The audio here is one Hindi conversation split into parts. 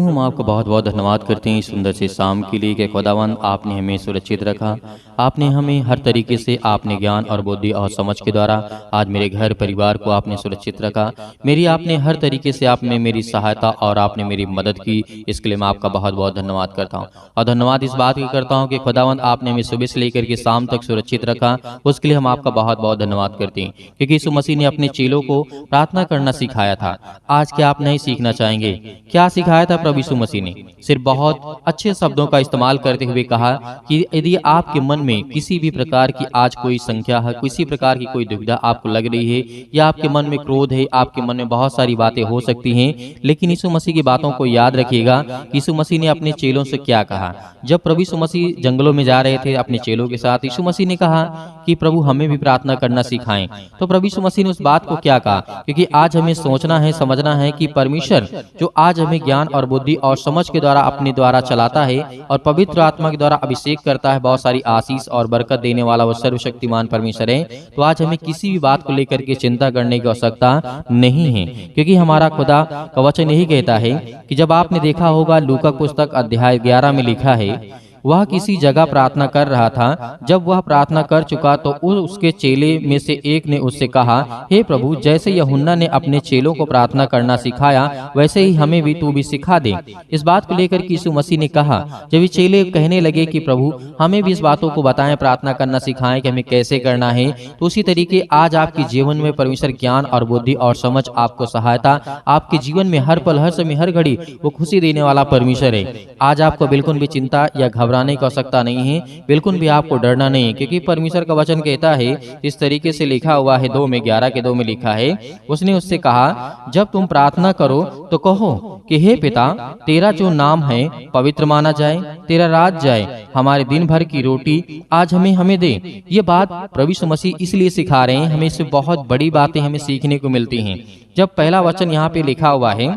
हम आपका बहुत बहुत धन्यवाद करते हैं इस सुंदर से शाम के लिए कि खुदावंद आपने हमें सुरक्षित रखा। आपने हमें हर तरीके से आपने ज्ञान और बुद्धि और समझ के द्वारा आज मेरे घर परिवार को आपने सुरक्षित रखा। मेरी आपने हर तरीके से आपने मेरी सहायता और आपने मेरी मदद की, इसके लिए मैं आपका बहुत बहुत धन्यवाद करता हूँ। और धन्यवाद इस बात की करता हूँ कि खुदावंद आपने हमें सुबह से लेकर के शाम तक सुरक्षित रखा, उसके लिए हम आपका बहुत बहुत धन्यवाद करते हैं। क्योंकि यीशु मसीह ने अपने चेलों को प्रार्थना करना सिखाया था। आज क्या आप नहीं सीखना चाहेंगे? क्या सिखाया था प्रभु यीशु मसीह ने? सिर्फ बहुत अच्छे शब्दों का इस्तेमाल करते हुए कहा कि यदि आपके मन में किसी भी प्रकार की आज कोई संख्या है, किसी प्रकार की कोई दुविधा आपको लग रही है, या आपके मन में क्रोध है, आपके मन में बहुत सारी बातें हो सकती हैं, लेकिन यीशु मसीह की बातों को याद रखिएगा। यीशु मसीह ने अपने चेलों से क्या कहा? जब प्रभु यीशु मसीह जंगलों में जा रहे थे अपने चेलों के साथ, यीशु मसीह ने कहा कि प्रभु हमें भी प्रार्थना करना सिखाएं। तो प्रभु यीशु मसीह ने उस बात को क्या कहा? क्योंकि आज हमें सोचना है, समझना है कि परमेश्वर जो आज हमें ज्ञान और बुद्धि और समझ के द्वारा अपने द्वारा चलाता है और पवित्र आत्मा के द्वारा अभिषेक करता है, बहुत सारी आशीष और बरकत देने वाला वो सर्वशक्तिमान परमेश्वर है। तो आज हमें किसी भी बात को लेकर के चिंता करने की आवश्यकता नहीं है, क्योंकि हमारा खुदा का वचन यही कहता है कि जब आपने देखा होगा लूका पुस्तक अध्याय 11 में लिखा है, वह किसी जगह प्रार्थना कर रहा था। जब वह प्रार्थना कर चुका तो उसके चेले में से एक ने उससे कहा, हे प्रभु, जैसे यूहन्ना ने अपने चेलों को प्रार्थना करना सिखाया, वैसे ही हमें भी तू भी सिखा दे। इस बात को लेकर यीशु मसीह ने कहा, जब ये चेले कहने लगे कि प्रभु हमें भी इस बातों को बताएं, प्रार्थना करना सिखाएं कि हमें कैसे करना है, तो उसी तरीके आज आपके जीवन में परमेश्वर ज्ञान और बुद्धि और समझ, आपको सहायता, आपके जीवन में हर पल, हर समय, हर घड़ी वो खुशी देने वाला परमेश्वर है। आज आपको बिल्कुल भी चिंता या घबराने की आवश्यकता नहीं है, बिल्कुल भी आपको डरना नहीं है, क्योंकि परमेश्वर का वचन कहता है, इस तरीके से लिखा हुआ है, 2:11 में लिखा है, उसने उससे कहा, जब तुम प्रार्थना करो तो कहो कि हे पिता, तेरा जो नाम है पवित्र माना जाए, तेरा राज जाए, हमारे दिन भर की रोटी आज हमें दे। ये बात प्रभु यीशु मसीह इसलिए सिखा रहे हैं, हमें इससे बहुत बड़ी बातें हमें सीखने को मिलती हैं। जब पहला वचन यहाँ पे लिखा हुआ है,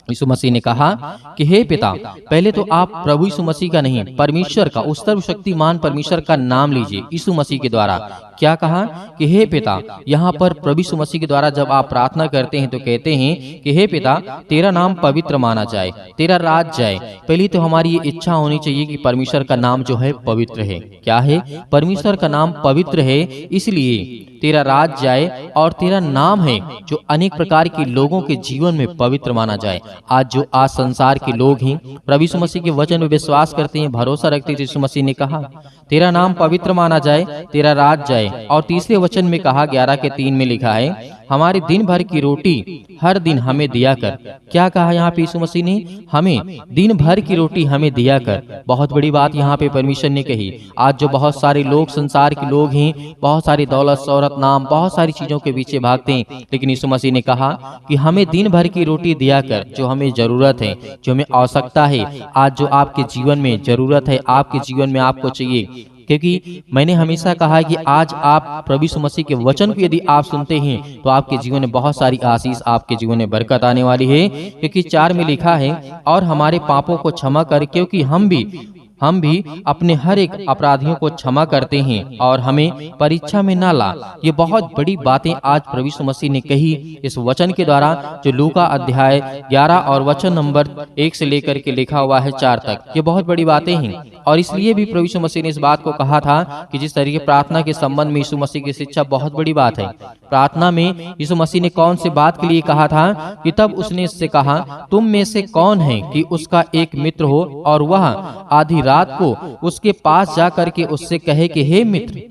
यीशु मसीह ने कहा कि हे पिता, पहले तो आप प्रभु यीशु मसीह का नहीं, परमेश्वर का, उस सर्वशक्तिमान परमेश्वर का नाम लीजिए। यीशु मसीह के द्वारा क्या कहा कि हे पिता? यहाँ पर प्रभु यीशु मसीह के द्वारा जब आप प्रार्थना करते हैं तो कहते हैं कि हे पिता, तेरा नाम पवित्र माना जाए, तेरा राज जाए। पहली तो हमारी ये इच्छा होनी चाहिए कि परमेश्वर का नाम जो है पवित्र है। क्या है? परमेश्वर का नाम पवित्र है, इसलिए तेरा राज जाए और तेरा नाम है जो अनेक प्रकार के लोगों के जीवन में पवित्र माना जाए। आज संसार के लोग हैं, प्रभु यीशु मसीह के वचन में विश्वास करते हैं, भरोसा रखते हैं, यीशु मसीह ने कहा तेरा नाम पवित्र माना जाए, तेरा राज जाए। और तीसरे वचन में कहा, 11:3 में लिखा है, हमारे दिन भर की रोटी हर दिन हमें दिया कर। क्या कहा यहाँ पे यीशु मसीह ने? हमें दिन भर की रोटी हमें दिया कर। बहुत बड़ी बात यहाँ पे परमेश्वर ने कही। आज जो बहुत सारे लोग, संसार के लोग हैं, बहुत सारी दौलत, शोहरत, नाम, बहुत सारी चीजों के पीछे भागते हैं, लेकिन यीशु मसीह ने कहा कि हमें दिन भर की रोटी दिया कर, जो हमें जरूरत है, जो हमें आवश्यकता है, आज जो आपके जीवन में जरूरत है, आपके जीवन में आपको चाहिए। क्योंकि मैंने हमेशा कहा है कि आज आप प्रभु यीशु मसीह के वचन को यदि आप सुनते हैं तो आपके जीवन में बहुत सारी आशीष, आपके जीवन में बरकत आने वाली है। क्योंकि 4 में लिखा है, और हमारे पापों को क्षमा कर, क्योंकि हम भी अपने हर एक अपराधियों को क्षमा करते हैं, और हमें परीक्षा में ना ला। ये बहुत बड़ी बातें आज प्रभु यीशु मसीह ने कही इस वचन के द्वारा, जो लूका अध्याय 11 और वचन नंबर 1 से लेकर के लिखा हुआ है 4 तक। ये बहुत बड़ी बातें हैं, और इसलिए भी प्रभु यीशु मसीह ने इस बात को कहा था कि जिस तरीके प्रार्थना के संबंध में यीशु मसीह की शिक्षा बहुत बड़ी बात है। प्रार्थना में यीशु मसीह ने कौन सी बात के लिए कहा था कि तब उसने इससे कहा, तुम में से कौन है कि उसका एक मित्र हो और वह आधी रात को उसके पास जाकर के उससे कहे कि हे मित्र,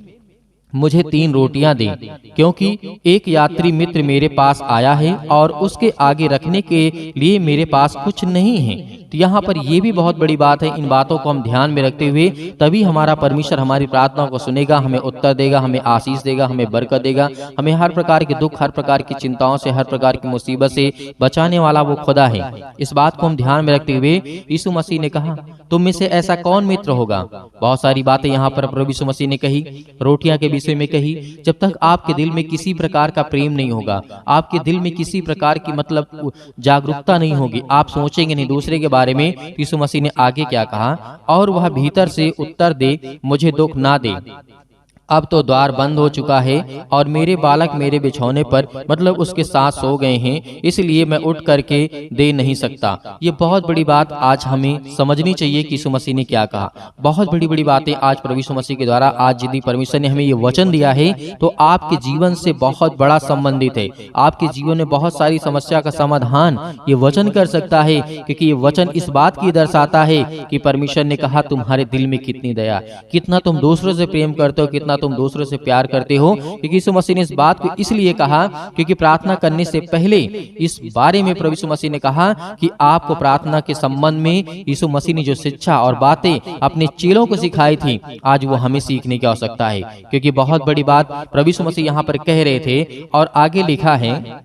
मुझे 3 रोटियां दे, क्योंकि एक यात्री मित्र मेरे पास आया है और उसके आगे रखने के लिए मेरे पास कुछ नहीं है। तो यहाँ पर यह भी बहुत बड़ी बात है। इन बातों को हम ध्यान में रखते हुए तभी हमारा परमेश्वर हमारी प्रार्थना को सुनेगा, हमें उत्तर देगा, हमें आशीष देगा, हमें बरकत देगा, हमें हर प्रकार के दुख, हर प्रकार की चिंताओं से, हर प्रकार की मुसीबत से बचाने वाला वो खुदा है। इस बात को हम ध्यान में रखते हुए यीशु मसीह ने कहा, तुम में से ऐसा कौन मित्र होगा? बहुत सारी बातें यहाँ पर प्रभु यीशु मसीह ने कही, रोटियां के विषय में कही। जब तक आपके दिल में किसी प्रकार का प्रेम नहीं होगा, आपके दिल में किसी प्रकार की मतलब जागरूकता नहीं होगी, आप सोचेंगे नहीं दूसरे के बारे में, यीशु मसीह ने आगे क्या कहा, और वह भीतर से उत्तर दे, मुझे दुख ना दे। अब तो द्वार बंद हो चुका है और मेरे बालक मेरे बिछौने पर मतलब उसके साथ सो गए हैं, इसलिए मैं उठ करके दे नहीं सकता। ये बहुत बड़ी बात आज हमें समझनी चाहिए कि यीशु मसीह ने क्या कहा। बहुत बड़ी बड़ी बातें आज प्रभु यीशु मसीह के द्वारा आज यदि परमेश्वर ने हमें ये वचन दिया है तो आपके जीवन से बहुत बड़ा संबंधित है। आपके जीवन में बहुत सारी समस्या का समाधान ये वचन कर सकता है, क्योंकि ये वचन इस बात की दर्शाता है कि परमेश्वर ने कहा तुम्हारे दिल में कितनी दया, कितना तुम दूसरों से प्रेम करते हो, कितना तुम दूसरों से प्यार करते हो। क्योंकि यीशु मसीह ने इस बात को इसलिए कहा क्योंकि प्रार्थना करने से पहले इस बारे में प्रभु यीशु मसीह ने कहा कि आपको प्रार्थना के संबंध में यीशु मसीह ने जो शिक्षा और बातें अपने चेलों को सिखाई थी आज वो हमें सीखने की आवश्यकता है। क्योंकि बहुत बड़ी बात प्रभु यीशु मसीह यहाँ पर कह रहे थे और आगे लिखा है,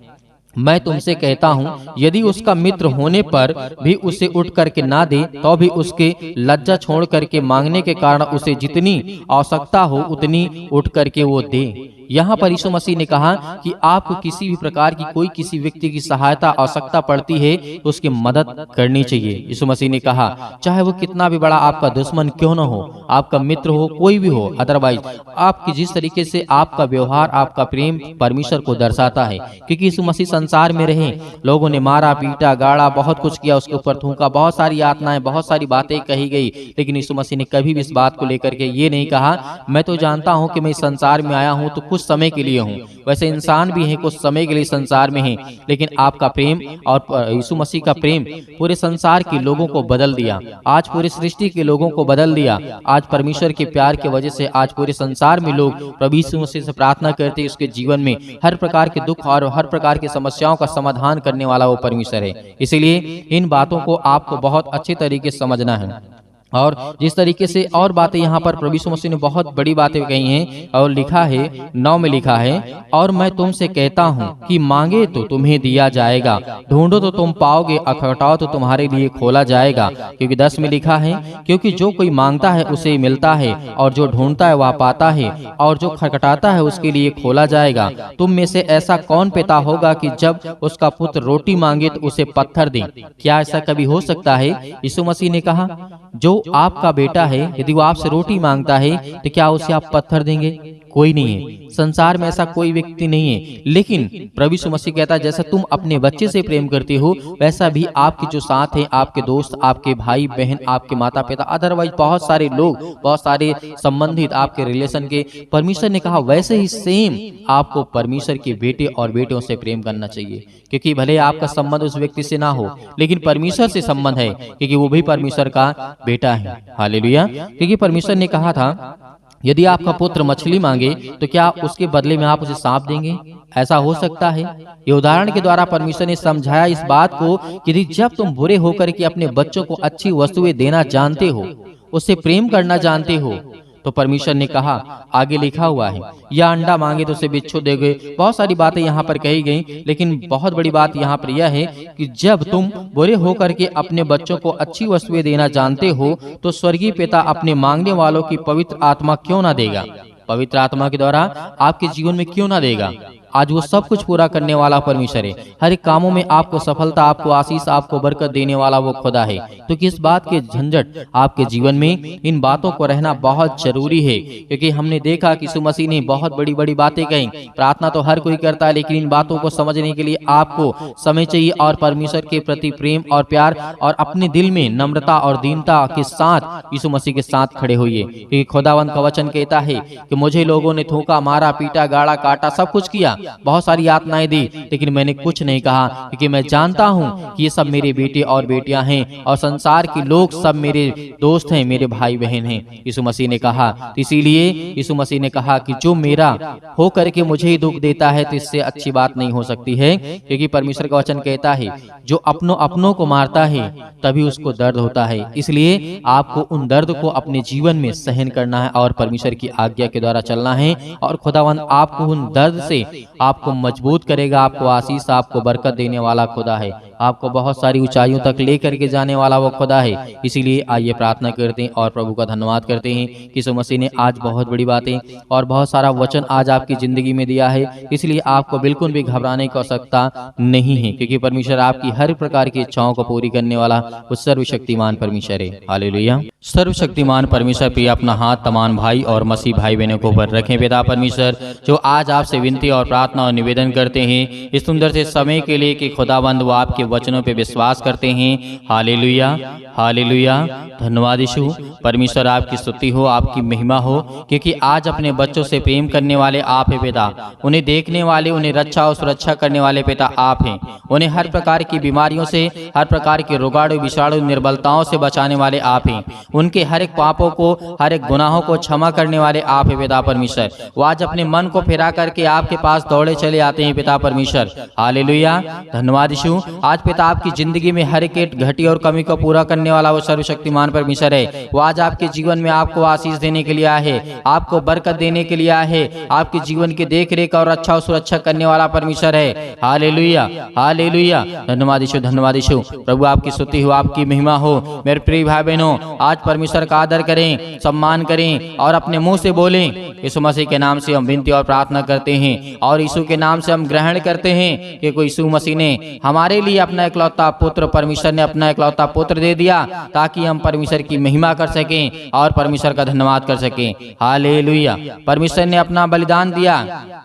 मैं तुमसे कहता हूँ यदि उसका मित्र होने पर भी उसे उठ करके ना दे तो भी उसके लज्जा छोड़ करके मांगने के कारण उसे जितनी आवश्यकता हो उतनी उठ करके वो दे। यहाँ पर यीशु मसीह ने कहा कि आपको किसी भी प्रकार की कोई किसी व्यक्ति की सहायता आवश्यकता पड़ती है तो उसकी मदद करनी चाहिए। यीशु मसीह ने कहा चाहे वो कितना भी बड़ा आपका दुश्मन क्यों न हो, आपका मित्र हो, कोई भी हो, अदरवाइज आपकी जिस तरीके से आपका व्यवहार आपका प्रेम परमेश्वर को दर्शाता है। क्योंकि यीशु मसीह संसार में रहे, लोगों ने मारा पीटा गाड़ा बहुत कुछ किया, उसके ऊपर थूका, बहुत सारी यातनाएं बहुत सारी बातें कही गई, लेकिन यीशु मसीह ने कभी भी इस बात को लेकर के ये नहीं कहा मैं तो जानता हूँ कि मैं इस संसार में आया हूँ तो कुछ समय के लिए हूँ। वैसे इंसान भी हैं कुछ समय के लिए संसार में हैं, लेकिन आपका प्रेम और यीशु मसीह का प्रेम पूरे संसार के लोगों को बदल दिया, आज पूरी सृष्टि के लोगों को बदल दिया। आज परमेश्वर के प्यार की वजह से आज पूरे संसार में लोग प्रभु यीशु मसीह से प्रार्थना करते, उसके जीवन में हर प्रकार के दुख और हर प्रकार की समस्याओं का समाधान करने वाला वो परमेश्वर है। इसीलिए इन बातों को आपको बहुत अच्छे तरीके से समझना है। और जिस तरीके से और बातें यहाँ पर प्रभु यीशु मसीह ने बहुत बड़ी बातें कही हैं और लिखा है 9 में लिखा है, और मैं तुमसे कहता हूँ कि मांगे तो तुम्हें दिया जाएगा, ढूंढो तो तुम पाओगे, खटखटाओ तो तुम्हारे लिए खोला जाएगा। क्योंकि 10 में लिखा है क्योंकि जो कोई मांगता है उसे मिलता है और जो ढूंढता है वह पाता है और जो खटखटाता है उसके लिए खोला जाएगा। तुम में से ऐसा कौन पिता होगा कि जब उसका पुत्र रोटी मांगे तो उसे पत्थर दे? क्या ऐसा कभी हो सकता है? यीशु मसीह ने कहा जो आपका बेटा है यदि वो आपसे रोटी मांगता है तो क्या उसे आप पत्थर देंगे? कोई नहीं है, संसार में ऐसा कोई व्यक्ति नहीं है। लेकिन प्रभु यीशु मसीह कहता है जैसा तुम अपने बच्चे से प्रेम करते हो वैसा भी आपके जो साथ हैं, आपके दोस्त, आपके भाई बहन, आपके माता पिता, अदरवाइज बहुत सारे लोग, बहुत सारे संबंधित आपके रिलेशन के, परमेश्वर ने कहा वैसे ही सेम आपको परमेश्वर के बेटे और बेटियों से प्रेम करना चाहिए। क्योंकि भले आपका संबंध उस व्यक्ति से ना हो लेकिन परमेश्वर से संबंध है, क्योंकि वो भी परमेश्वर का बेटा है। हालेलुया। क्योंकि परमेश्वर ने कहा था यदि आपका पुत्र मछली मांगे तो क्या उसके बदले में आप उसे सांप देंगे? ऐसा हो सकता है? ये उदाहरण के द्वारा परमेश्वर ने समझाया इस बात को कि जब तुम बुरे होकर के अपने बच्चों को अच्छी वस्तुएं देना जानते हो, उससे प्रेम करना जानते हो, तो परमेश्वर ने कहा आगे लिखा हुआ है या अंडा मांगे तो उसे बिच्छू देगे। बहुत सारी बातें यहाँ पर कही गई, लेकिन बहुत बड़ी बात यहाँ पर यह है कि जब तुम बुरे होकर के अपने बच्चों को अच्छी वस्तुएं देना जानते हो तो स्वर्गीय पिता अपने मांगने वालों की पवित्र आत्मा क्यों ना देगा? पवित्र आत्मा के द्वारा आपके जीवन में क्यों ना देगा? आज वो सब कुछ पूरा करने वाला परमेश्वर है। हर एक कामों में आपको सफलता, आपको आशीष, आपको बरकत देने वाला वो खुदा है। तो किस बात के झंझट आपके जीवन में? इन बातों को रहना बहुत जरूरी है, क्योंकि हमने देखा कि यीशु मसीह ने बहुत बड़ी बड़ी बातें कही। प्रार्थना तो हर कोई करता है, लेकिन इन बातों को समझने के लिए आपको समय चाहिए और परमेश्वर के प्रति प्रेम और प्यार और अपने दिल में नम्रता और दीनता के साथ यीशु मसीह के साथ खड़े होइए। क्योंकि खुदावंद का वचन कहता है कि मुझे लोगों ने थूका, मारा, पीटा, गाड़ा, काटा, सब कुछ किया, बहुत सारी यातनाएं दी, लेकिन मैंने कुछ नहीं कहा, क्योंकि मैं जानता हूं कि ये सब मेरे बेटे और बेटियां हैं और संसार के लोग सब मेरे दोस्त हैं, मेरे भाई बहन हैं। यीशु मसीह ने कहा, तो इसीलिए यीशु मसीह ने कहा कि जो मेरा हो करके मुझे ही दुख देता है तो इससे अच्छी बात नहीं हो सकती है। क्योंकि परमेश्वर का वचन कहता है जो अपनों को मारता है तभी उसको दर्द होता है। इसलिए आपको उन दर्द को अपने जीवन में सहन करना है और परमेश्वर की आज्ञा के द्वारा चलना है, और खुदावंद आपको उन दर्द से आपको मजबूत करेगा, आपको आशीष, आपको बरकत देने वाला खुदा है। आपको बहुत सारी ऊंचाइयों तक लेकर के जाने वाला वो खुदा है। इसीलिए आइए प्रार्थना करते हैं और प्रभु का धन्यवाद करते हैं कि यीशु मसीह ने आज बहुत बड़ी बातें और बहुत सारा वचन आज आपकी जिंदगी में दिया है। इसलिए आपको बिल्कुल भी घबराने की आवश्यकता नहीं है, क्योंकि परमेश्वर आपकी हर प्रकार की इच्छाओं को पूरी करने वाला वो सर्वशक्तिमान परमेश्वर है। हालेलुया। सर्वशक्तिमान परमेश्वर पे अपना हाथ तमाम भाई और मसीह भाई बहनों को ऊपर रखें। पिता परमेश्वर, जो आज आपसे विनती और प्रार्थना और निवेदन करते हैं इस सुंदर से समय के लिए कि खुदाबंद वो आपके वचनों पे विश्वास करते हैं। Hallelujah, hallelujah. धन्यवाद यीशु। परमेश्वर आपकी स्तुति हो, आपकी महिमा हो, क्योंकि आज अपने बच्चों से प्रेम करने वाले आप हैं पिता। उन्हें देखने वाले, उन्हें रक्षा और सुरक्षा करने वाले पिता आप हैं। उन्हें हर प्रकार की बीमारियों से, हर प्रकार के रोगाणु विषाणु निर्बलताओं से बचाने वाले आप हैं। उनके हर एक पापों को, हर एक गुनाहों को क्षमा करने वाले आप हैं पिता परमेश्वर। वो आज अपने मन को फिरा करके आपके पास दौड़े चले आते हैं पिता परमेश्वर। हालेलुया। धन्यवाद यीशु। आज पिता आपकी जिंदगी में हर एक घटी और कमी को पूरा करने वाला वो सर्वशक्तिमान परमेश्वर है। वो आज आपके जीवन में आपको आशीष देने के लिए आया है, आपको बरकत देने के लिए आया है, आपके जीवन की देख रेख और अच्छा और सुरक्षा करने वाला परमेश्वर है। Hallelujah, hallelujah. धन्यवाद यीशु, धन्यवाद यीशु। प्रभु आपकी स्तुति हो, आपकी महिमा हो। मेरे प्रिय भाई बहनों, आज परमेश्वर का आदर करें, सम्मान करें और अपने मुंह से बोलें। यीशु मसीह के नाम से हम विनती और प्रार्थना करते हैं और यीशु के नाम से हम ग्रहण करते हैं कि कोई यीशु मसीह ने हमारे लिए अपना इकलौता पुत्र, परमेश्वर ने अपना इकलौता पुत्र दे दिया ताकि हम परमेश्वर की महिमा कर सकें और परमेश्वर का धन्यवाद कर सकें। हालेलुया। परमेश्वर ने अपना बलिदान दिया,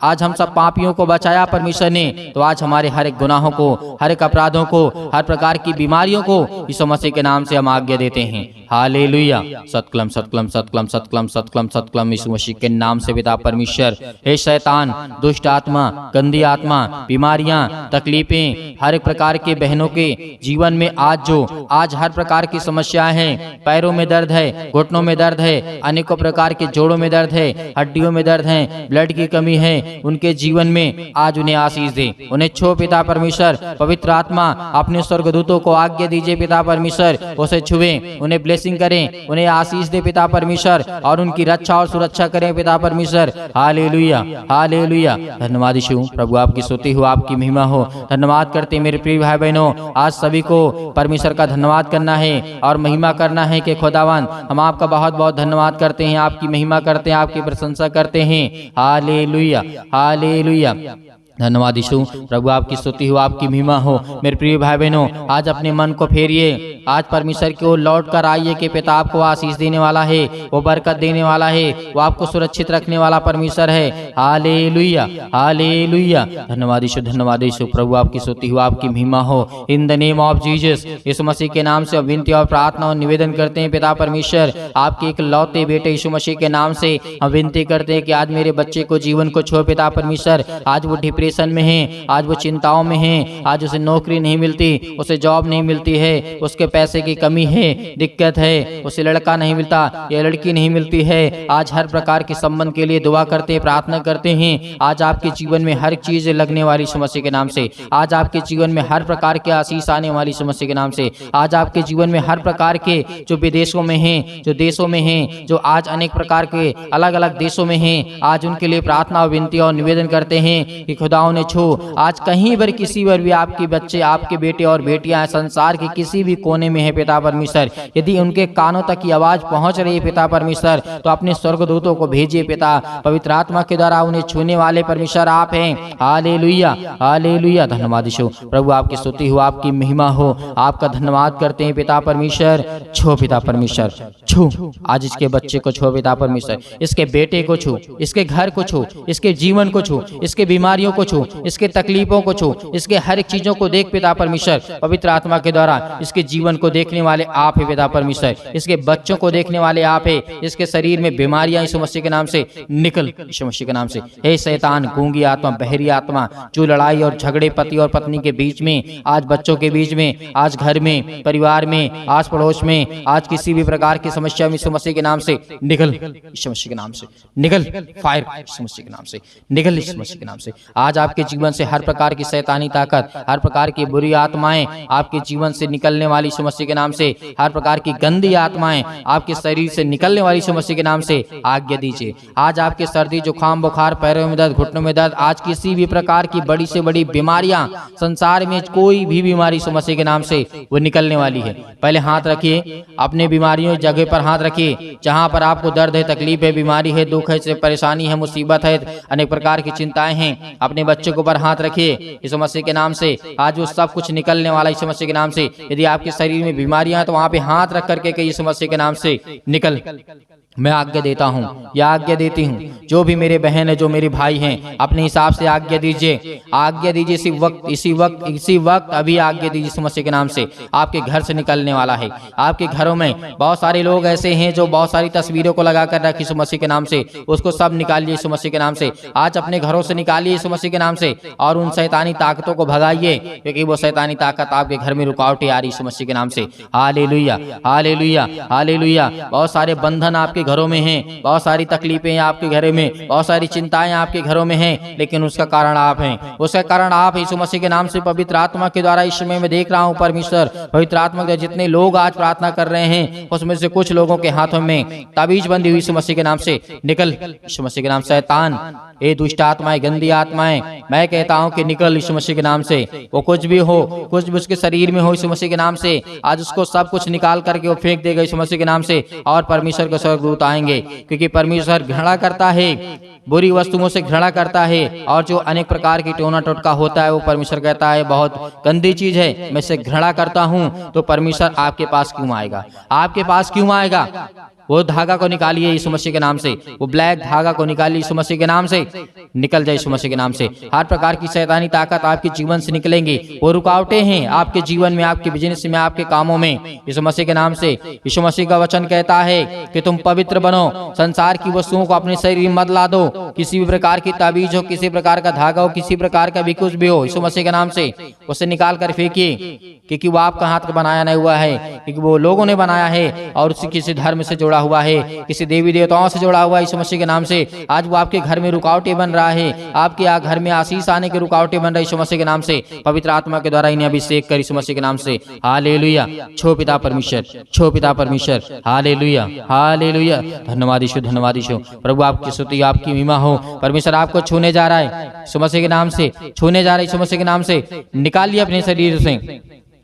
आज हम सब पापियों को बचाया परमेश्वर ने। तो आज हमारे हर एक गुनाहों को, हर एक अपराधों को, हर प्रकार की बीमारियों को यीशु मसीह के नाम से हम आज्ञा देते हैं। हालेलुया। सतकलम सतकलम सतकलम सतकलम सतकलम सतकलम यीशु मसीह के नाम से पिता परमेश्वर। हे शैतान, दुष्ट आत्मा, गंदी आत्मा, बीमारियां, तकलीफें, हर एक प्रकार के बहनों के जीवन में आज हर प्रकार की समस्याएं हैं, पैरों में दर्द है, घुटनों में दर्द है, अनेकों प्रकार के जोड़ों में दर्द है, हड्डियों में दर्द है, ब्लड की कमी है, उनके जीवन में आज उन्हें आशीष दे, उन्हें छो पिता परमेश्वर। पवित्र आत्मा अपने स्वर्गदूतों को आज्ञा दीजिए पिता परमेश्वर, उसे छुए, उन्हें ब्लेसिंग करें, उन्हें आशीष दे पिता परमेश्वर और उनकी रक्षा और सुरक्षा करें पिता परमेश्वर। Hallelujah, hallelujah. धन्यवाद यीशु। प्रभु आपकी स्तुति हो, आपकी महिमा हो। धन्यवाद करते मेरे प्रिय भाई बहनों, आज सभी को परमेश्वर का धन्यवाद करना है और महिमा करना है कि खुदावन हम आपका बहुत बहुत धन्यवाद करते हैं, आपकी महिमा करते हैं, आपकी प्रशंसा करते हैं। Hallelujah, hallelujah. धन्यवाद यीशु। प्रभु आपकी स्तुति हो, आपकी महिमा हो। मेरे प्रिय भाई बहनों, आज अपने मन को फेरिए, आज परमेश्वर की ओर लौट कर आइए कि पिता आपको आशीष देने वाला है, वो बरकत देने वाला है, वो आपको सुरक्षित रखने वाला परमेश्वर है। Hallelujah, hallelujah. धन्यवाद यीशु, धन्यवाद यीशु। प्रभु आपकी स्तुति हो, आपकी महिमा हो। In the name of Jesus, यीशु मसीह के नाम से विनती और प्रार्थना और निवेदन करते हैं पिता परमेश्वर, आपके एक लौते बेटे यीशु मसीह के नाम से हम विनती करते हैं कि आज मेरे बच्चे को जीवन को छो पिता परमेश्वर। आज वो डिप्रेशन में है, आज वो चिंताओं में है, आज उसे नौकरी नहीं मिलती, उसे जॉब नहीं मिलती है, उसके पैसे की कमी है, दिक्कत है, उसे लड़का नहीं मिलता या लड़की नहीं मिलती है। आज हर प्रकार के संबंध के लिए दुआ करते, प्रार्थना करते हैं। आज आपके जीवन में हर चीज लगने वाली यीशु मसीह के नाम से, आज आपके जीवन में हर प्रकार के आशीष आने वाली यीशु मसीह के नाम से, आज आपके जीवन में हर प्रकार के जो विदेशों में हैं, जो देशों में हैं, जो आज अनेक प्रकार के अलग अलग देशों में हैं, आज उनके लिए प्रार्थना और विनती और निवेदन करते हैं कि खुदाओं ने छो। आज कहीं पर किसी पर भी आपके बच्चे, आपके बेटे और बेटियां संसार के किसी भी कोने में है पिता परमेश्वर, यदि उनके कानों तक की आवाज पहुंच रही है पिता परमेश्वर, तो अपने स्वर्गदूतों को भेजिए पिता, पवित्र आत्मा के द्वारा उन्हें छूने वाले परमेश्वर आप हैं। Hallelujah, hallelujah. धन्यवाद यीशु। प्रभु आपकी स्तुति हो, आपकी महिमा हो, आपका धन्यवाद करते हैं पिता परमेश्वर। छो पिता परमेश्वर, छू आज इसके बच्चे को छो पिता परमेश्वर, इसके बेटे को छू, इसके घर को छू, इसके जीवन को छू, इसके बीमारियों को छू, इसके तकलीफों को छू, इसके हर एक चीजों को देख पिता परमेश्वर। पवित्र आत्मा के द्वारा इसके जीवन को देखने वाले आप है पिता परमेश्वर, इसके बच्चों को देखने वाले आप है, इसके शरीर में बीमारियां यीशु मसीह के नाम से निकल, यीशु मसीह के नाम से। हे शैतान, गूंगी आत्मा, बहरी आत्मा, जो लड़ाई और झगड़े पति और पत्नी के बीच में, आज बच्चों के बीच में, आज घर में, परिवार में, आस पड़ोस में, आज किसी भी प्रकार की समस्या यीशु मसीह के नाम से निकल, यीशु मसीह के नाम से निकल, फायर यीशु मसीह के नाम से निकल, यीशु मसीह के नाम से। आज आज आपके जीवन से हर प्रकार की शैतानी ताकत, हर प्रकार की बुरी आत्माएं आपके जीवन से निकलने वाली यीशु मसीह के नाम से, हर प्रकार की गंदी आत्माएं आपके शरीर से निकलने वाली यीशु मसीह के नाम से आज्ञा दीजिए। आज आपके सर्दी, जुकाम, बुखार, पैरों में दर्द, घुटनों में दर्द, आज किसी भी प्रकार की बड़ी से बड़ी बीमारियां, संसार में कोई भी बीमारी यीशु मसीह के नाम से वो निकलने वाली है। पहले हाथ रखिए, अपने बीमारियों जगह पर हाथ रखिए, जहां पर आपको दर्द है, तकलीफ है, बीमारी है, दुख है, परेशानी है, मुसीबत है, अनेक प्रकार की चिंताएं हैं। अपने बच्चों के ऊपर हाथ रखिए यीशु मसीह के नाम से। आज वो सब कुछ निकलने वाला यीशु मसीह के नाम से। यदि आपके शरीर में बीमारियां हैं तो वहां पे हाथ रख करके यीशु मसीह के नाम से निकल। मैं आज्ञा देता हूँ या आज्ञा देती हूँ, जो भी मेरे बहन है, जो मेरे भाई हैं, अपने हिसाब से आज्ञा दीजिए, आज्ञा दीजिए। इसी वक्त अभी आज्ञा दीजिए यीशु मसीह के नाम से। आपके घर से निकलने वाला है। आपके घरों में बहुत सारे लोग ऐसे हैं जो बहुत सारी तस्वीरों को लगा कर रखे यीशु मसीह के नाम से, उसको सब निकालिए यीशु मसीह के नाम से। आज अपने घरों से निकालिए यीशु मसीह के नाम से और उन शैतानी ताकतों को भगाइए, क्योंकि वो शैतानी ताकत आपके घर में रुकावटें आ रही यीशु मसीह के नाम से। Hallelujah, hallelujah, hallelujah. बहुत सारे बंधन आपके घरों में हैं, बहुत सारी तकलीफें आपके घरों में, बहुत सारी चिंताएं आपके घरों में हैं, लेकिन उसका कारण आप हैं। उसका कारण आप यीशु मसीह के नाम से पवित्र आत्मा के द्वारा इस समय मैं देख रहा हूं परमेश्वर पवित्र आत्मा के जितने लोग आज प्रार्थना कर रहे हैं, उसमें से कुछ लोगों के हाथों में ताबीज बंदी हुई यीशु मसीह के नाम से निकल यीशु मसीह के नाम से। शैतान, ए दुष्ट आत्माएं, गंदी आत्माएं, मैं कहता हूं कि निकल यीशु मसीह के नाम से। वो कुछ भी हो, कुछ भी उसके शरीर में हो यीशु मसीह के नाम से, आज उसको सब कुछ निकाल करके वो फेंक देगा यीशु मसीह के नाम से। और परमेश्वर के स्वर्गदूत आएंगे, क्योंकि परमेश्वर घृणा करता है, बुरी वस्तुओं से घृणा करता है, और जो अनेक प्रकार की टोना टोटका होता है वो परमेश्वर कहता है बहुत गंदी चीज है, मैं इसे घृणा करता हूं। तो परमेश्वर आपके पास क्यों आएगा? आपके पास क्यों आएगा? वो धागा को निकालिए यीशु मसीह के नाम से, वो ब्लैक धागा को निकालिए यीशु मसीह के नाम से, निकल जाए यीशु मसीह के नाम से। हर प्रकार की शैतानी ताकत आपके जीवन से निकलेंगी। वो रुकावटें हैं आपके जीवन में, आपके बिजनेस में, आपके कामों में, यीशु मसीह के नाम से। यीशु मसीह का वचन कहता है कि तुम पवित्र बनो, संसार की वस्तुओं को अपने शरीर में मत ला दो। किसी भी प्रकार की ताबीज हो, किसी प्रकार का धागा हो, किसी प्रकार का भी कुछ भी हो, यीशु मसीह के नाम से उसे निकाल कर फेंकिए, क्योंकि वो आपका हाथ का बनाया नहीं हुआ है, क्योंकि वो लोगों ने बनाया है और उसी किसी धर्म से जुड़ा हुआ है, किसी देवी देवताओं से जुड़ा हुआ है यीशु मसीह के नाम से। आज वो आपके घर में रुकावटें बन रहा है, आपके घर में आशीष आने की रुकावटें बन रही यीशु मसीह के नाम से। पवित्र आत्मा के द्वारा इन्हें अभिषेक कर यीशु मसीह के नाम से। हालेलुया, छो पिता परमेश्वर, छो पिता परमेश्वर। Hallelujah, hallelujah. धन्यवाद यीशु, धन्यवाद यीशु। प्रभु आपकी स्तुति, आपकी महिमा हो। परमेश्वर आपको छूने जा रहा है यीशु मसीह के नाम से, छूने जा रहा है यीशु मसीह के नाम से। निकालिए अपने शरीर से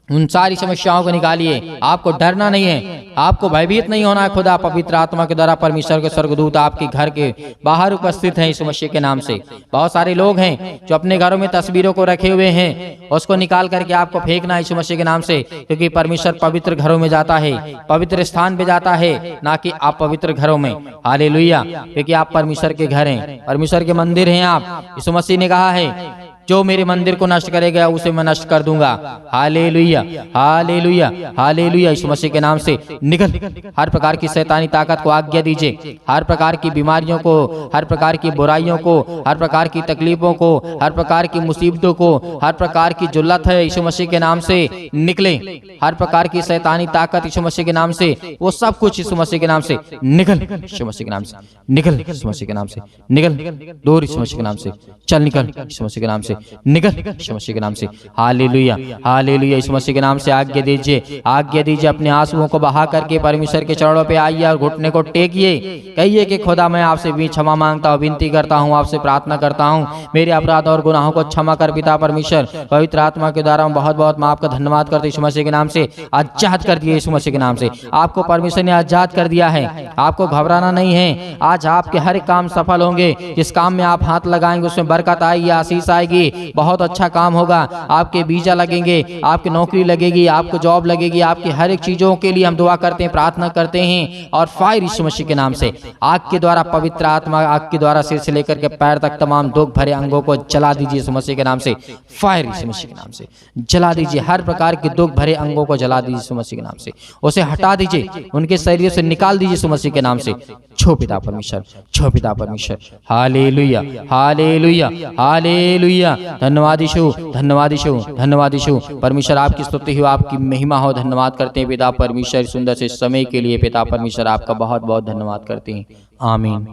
उन सारी समस्याओं को निकालिए। आपको डरना नहीं है, आपको भयभीत नहीं होना है। खुदा पवित्र आत्मा के द्वारा परमेश्वर के स्वर्गदूत आपके घर के बाहर उपस्थित हैं यीशु मसीह के नाम से। बहुत सारे लोग हैं जो अपने घरों में तस्वीरों को रखे हुए हैं, उसको निकाल करके आपको फेंकना है यीशु मसीह के नाम से, क्योंकि परमेश्वर पवित्र घरों में जाता है, पवित्र स्थान पे जाता है, ना कि आप पवित्र घरों में। हालेलुया, क्योंकि आप परमेश्वर के घर हैं, परमेश्वर के मंदिर हैं आप। यीशु मसीह ने कहा है जो मेरे मंदिर को नष्ट करेगा उसे मैं नष्ट कर दूंगा। Hallelujah, hallelujah, hallelujah. यीशु मसीह के नाम से निकल। हर प्रकार की शैतानी ताकत को आज्ञा दीजिए, हर प्रकार की बीमारियों को, हर प्रकार की बुराइयों को, हर प्रकार की तकलीफों को, हर प्रकार की मुसीबतों को, हर प्रकार की जो लत है यीशु मसीह के नाम से निकले। हर प्रकार की शैतानी ताकत यीशु मसीह के नाम से, वो सब कुछ यीशु मसीह के नाम से निकल, यीशु मसीह के नाम से निकल, यीशु मसीह के नाम से निकल, दूर यीशु मसीह के नाम से चल, निकल यीशु मसीह के नाम से निकल, यीशु मसीह के नाम से। Hallelujah, hallelujah. यीशु मसीह के नाम से आज्ञा दीजिए, आज्ञा दीजिए। अपने आंसुओं को बहा करके परमेश्वर के चरणों पे आइए और घुटने को टेकिए। कहिए कि खुदा मैं आपसे भी क्षमा मांगता हूँ, विनती करता हूँ, आपसे प्रार्थना करता हूँ, मेरे अपराध और गुनाहों को क्षमा कर पिता परमेश्वर। पवित्र आत्मा के द्वारा बहुत बहुत मैं आपका धन्यवाद करते यीशु मसीह के नाम से। आजाद कर दिया यीशु मसीह के नाम से, आपको परमेश्वर ने आजाद कर दिया है। आपको घबराना नहीं है, आज आपके हर एक काम सफल होंगे। जिस काम में आप हाथ लगाएंगे उसमें बरकत आएगी, आशीष आएगी, बहुत अच्छा काम होगा। आपके वीजा लगेंगे, आपकी नौकरी लगेगी, आपको जॉब लगेगी, आपकी हर एक चीजों के लिए हम दुआ करते हैं, प्रार्थना करते हैं। और फायर यीशु मसीह के नाम से, आग के द्वारा पवित्र आत्मा आग के द्वारा सिर से लेकर के पैर तक तमाम दुख भरे अंगों को जला दीजिए यीशु मसीह के नाम से। फायर यीशु मसीह के नाम से जला दीजिए, हर प्रकार के दुख भरे अंगों को जला दीजिए यीशु मसीह के नाम से। उसे हटा दीजिए, उनके शरीर से निकाल दीजिए यीशु मसीह के नाम से। छो पिता परमेश्वर, छो पिता परमेश्वर। Hallelujah, hallelujah, hallelujah. धन्यवाद यीशु, धन्यवाद यीशु, धन्यवाद यीशु। परमेश्वर आपकी स्तुति हो, आपकी महिमा हो। धन्यवाद करते हैं पिता परमेश्वर सुंदर से समय के लिए। पिता परमेश्वर आपका बहुत बहुत धन्यवाद करते हैं। आमीन।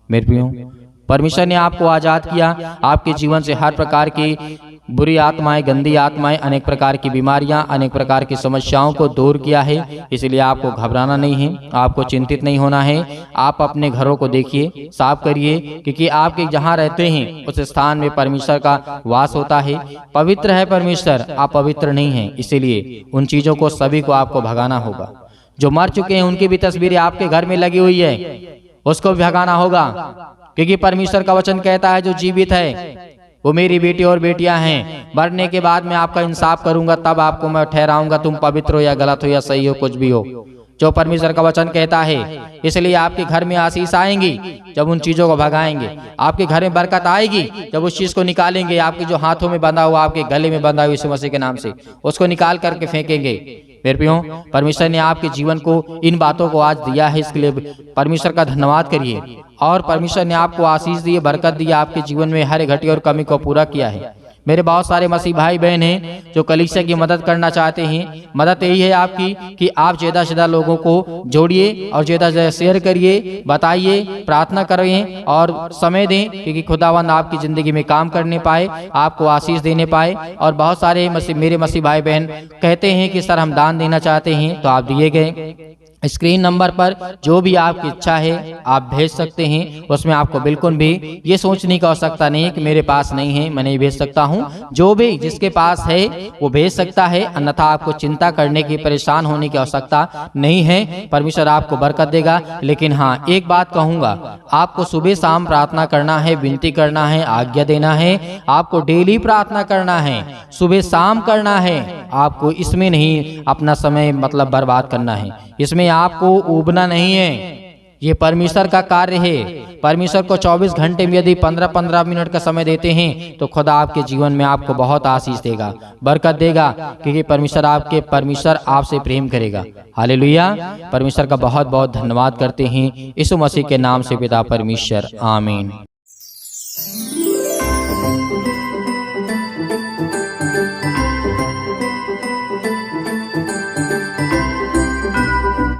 मेरे प्रियो, परमेश्वर ने आपको आज़ाद किया, आपके जीवन से हर प्रकार की बुरी आत्माएं, गंदी आत्माएं, अनेक प्रकार की बीमारियां, अनेक प्रकार की समस्याओं को दूर किया है। इसलिए आपको घबराना नहीं है, आपको चिंतित नहीं होना है। आप अपने घरों को देखिए, साफ करिए, क्योंकि आपके जहां रहते हैं उस स्थान में परमेश्वर का वास होता है। पवित्र है परमेश्वर, आप पवित्र नहीं हैं, इसीलिए उन चीज़ों को सभी को आपको भगाना होगा। जो मर चुके हैं उनकी भी तस्वीरें आपके घर में लगी हुई है, उसको भी भगाना होगा, क्योंकि परमेश्वर का वचन कहता है जो जीवित है वो मेरी बेटी और बेटियां हैं। मरने के बाद मैं आपका इंसाफ करूंगा, तब आपको मैं ठहराऊंगा तुम पवित्र हो या गलत हो या सही हो, कुछ भी हो, जो परमेश्वर का वचन कहता है। इसलिए आपके घर में आशीष आएंगी जब उन चीज़ों को भगाएंगे, आपके घर में बरकत आएगी जब उस चीज़ को निकालेंगे। आपके जो हाथों में बंधा हुआ, आपके गले में बंधा हुआ यीशु मसीह के नाम से, उसको निकाल करके फेंकेंगे। मेरे प्रियो, परमेश्वर ने आपके जीवन को इन बातों को आज दिया है, इसके लिए परमेश्वर का धन्यवाद करिए। और परमेश्वर ने आपको आशीष दी, बरकत दी, आपके जीवन में हर घटी और कमी को पूरा किया है। मेरे बहुत सारे मसीह भाई बहन हैं जो कलीसिया की मदद करना चाहते हैं। मदद यही है आपकी कि आप ज़्यादा से ज़्यादा लोगों को जोड़िए और ज़्यादा से ज़्यादा शेयर करिए, बताइए, प्रार्थना करें और समय दें, क्योंकि खुदावंद आपकी ज़िंदगी में काम करने पाए, आपको आशीष देने पाए। और बहुत सारे मेरे मसीह भाई बहन कहते हैं कि सर हम दान देना चाहते हैं, तो आप दिए गए स्क्रीन नंबर पर जो भी आपकी इच्छा है आप भेज सकते हैं। उसमें आपको बिल्कुल भी ये सोचने की आवश्यकता नहीं है कि मेरे पास नहीं है, मैं नहीं भेज सकता हूँ। जो भी जिसके पास है वो भेज सकता है, अन्यथा आपको चिंता करने की, परेशान होने की आवश्यकता नहीं है। परमेश्वर आपको बरकत देगा। लेकिन हाँ, एक बात कहूँगा, आपको सुबह शाम प्रार्थना करना है, विनती करना है, आज्ञा देना है। आपको डेली प्रार्थना करना है, सुबह शाम करना है। आपको इसमें नहीं अपना समय मतलब बर्बाद करना है, इसमें आपको उबना नहीं है। ये परमेश्वर का कार्य है। परमेश्वर को 24 घंटे में यदि 15-15 मिनट का समय देते हैं तो खुदा आपके जीवन में आपको बहुत आशीष देगा, बरकत देगा, क्योंकि परमेश्वर आपसे प्रेम करेगा। हालेलुया। परमेश्वर का बहुत बहुत धन्यवाद करते हैं यीशु मसीह के नाम से पिता परमेश्वर, आमीन।